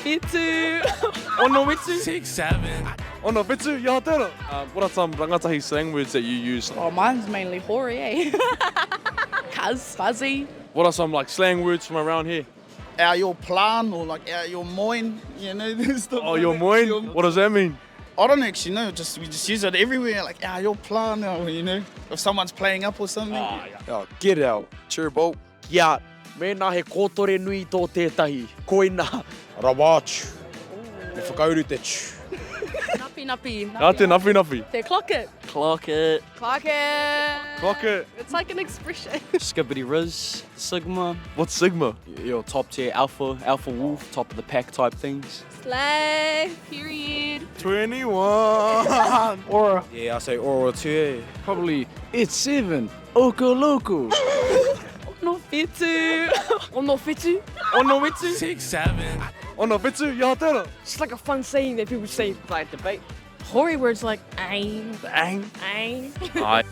fitu. Ono fitu. 6, 7. Ono fitu, ya tērā. What are some Rangatahi slang words that you use? Oh, mine's mainly hoary, eh? Cuz, fuzzy. What are some like slang words from around here? Out your plan or like out your moin, you know, this stuff. Oh, like your that. moin? What does that mean? I don't actually know. We just use it everywhere. Like out your plan, you know, if someone's playing up or something. Get out, turbo. Ia, mena he kōtore nui tō tētahi. Koina. Rawāchu. Me whakaurute. Napi, napi. Nā te napi napi. They clock it. Clock it. Clock it. Clock it. It's like an expression. Skibbity Riz, Sigma, What's Sigma? your top tier alpha wolf, top of the pack type things. Slang. Period. 21. Ora. Yeah, I say ora too. Probably it's 7. Oko loco. Ono fitu. Ono fitu. Ono fitu. 6, 7. Ono fitu, ya tērā. It's like a fun saying that people say by debate. Hoary words like ain, Bang. ain. Aye.